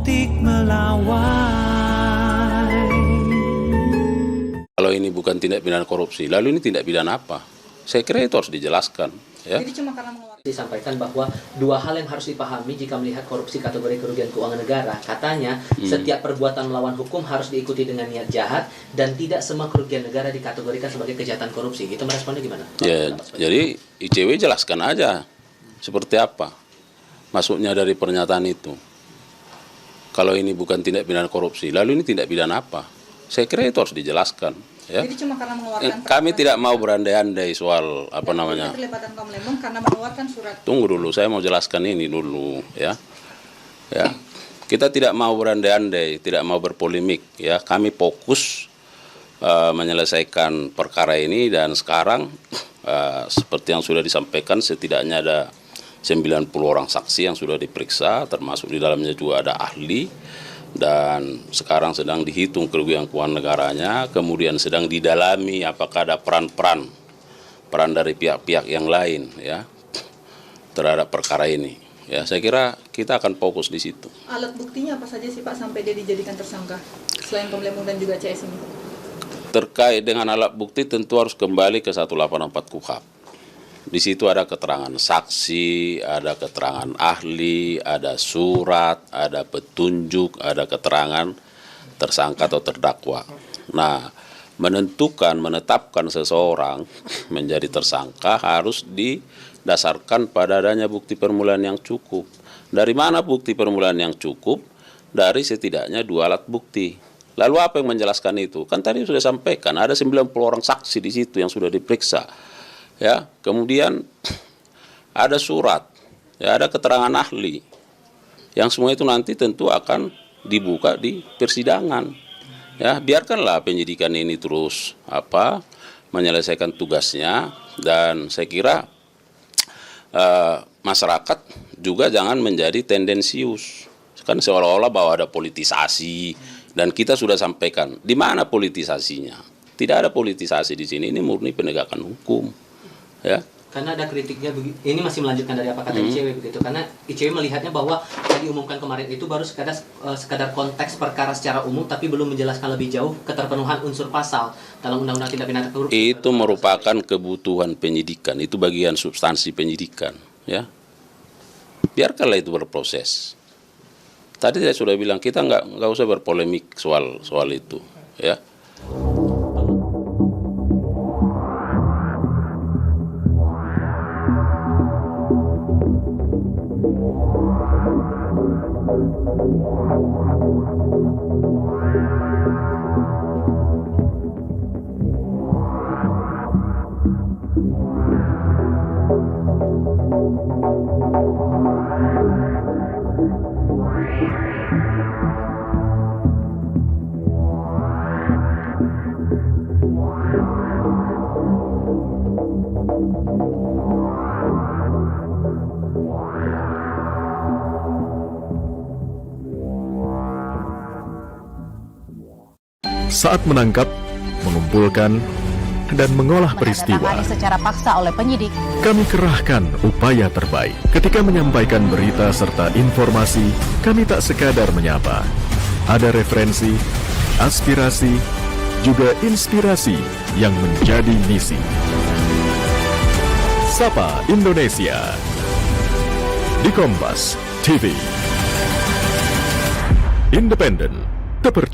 politik melawai. Kalau ini bukan tindak pidana korupsi, lalu ini tindak pidana apa? Saya kira itu harus dijelaskan. Ya. Jadi cuma karena mengeluarkan. Disampaikan bahwa dua hal yang harus dipahami jika melihat korupsi kategori kerugian keuangan negara. Katanya setiap perbuatan melawan hukum harus diikuti dengan niat jahat dan tidak semua kerugian negara dikategorikan sebagai kejahatan korupsi. Itu meresponnya gimana? Ya, jadi ICW jelaskan aja seperti apa maksudnya dari pernyataan itu. Kalau ini bukan tindak pidana korupsi, lalu ini tindak pidana apa? Saya kira itu harus dijelaskan. Ya. Jadi cuma karena mengeluarkan. Kami tidak mau berandai-andai soal apa namanya. Keterlibatan Kaum Lembong karena mengeluarkan surat. Tunggu dulu, saya mau jelaskan ini dulu, ya. Ya, kita tidak mau berandai-andai, tidak mau berpolemik, ya. Kami fokus menyelesaikan perkara ini dan sekarang seperti yang sudah disampaikan setidaknya ada 90 orang saksi yang sudah diperiksa, termasuk di dalamnya juga ada ahli. Dan sekarang sedang dihitung kerugian keuangan negaranya, kemudian sedang didalami apakah ada peran dari pihak-pihak yang lain ya terhadap perkara ini. Ya, saya kira kita akan fokus di situ. Alat buktinya apa saja sih Pak sampai dia dijadikan tersangka selain Kaum Lembong dan juga CS ini? Terkait dengan alat bukti tentu harus kembali ke 184 KUHP. Di situ ada keterangan saksi, ada keterangan ahli, ada surat, ada petunjuk, ada keterangan tersangka atau terdakwa. Nah, menetapkan seseorang menjadi tersangka harus didasarkan pada adanya bukti permulaan yang cukup. Dari mana bukti permulaan yang cukup? Dari setidaknya 2 alat bukti. Lalu apa yang menjelaskan itu? Kan tadi sudah sampaikan, ada 90 orang saksi di situ yang sudah diperiksa. Ya, kemudian ada surat, ya, ada keterangan ahli, yang semua itu nanti tentu akan dibuka di persidangan. Ya, biarkanlah penyidikan ini terus menyelesaikan tugasnya dan saya kira masyarakat juga jangan menjadi tendensius. Kan seolah-olah bahwa ada politisasi dan kita sudah sampaikan di mana politisasinya. Tidak ada politisasi di sini, ini murni penegakan hukum. Ya. Karena ada kritiknya, ini masih melanjutkan dari apa kata ICW begitu. Karena ICW melihatnya bahwa yang diumumkan kemarin itu baru sekadar konteks perkara secara umum, tapi belum menjelaskan lebih jauh keterpenuhan unsur pasal dalam Undang-Undang Tindak Pidana Korupsi. Itu merupakan kebutuhan penyidikan, itu bagian substansi penyidikan. Ya, biarkanlah itu berproses. Tadi saya sudah bilang kita nggak usah berpolemik soal itu. Ya. Saat menangkap, mengumpulkan, dan mengolah peristiwa, menandatangani secara paksa oleh penyidik, kami kerahkan upaya terbaik. Ketika menyampaikan berita serta informasi, kami tak sekadar menyapa. Ada referensi, aspirasi, juga inspirasi yang menjadi misi. Sapa Indonesia di Kompas TV. Independen, terpercaya.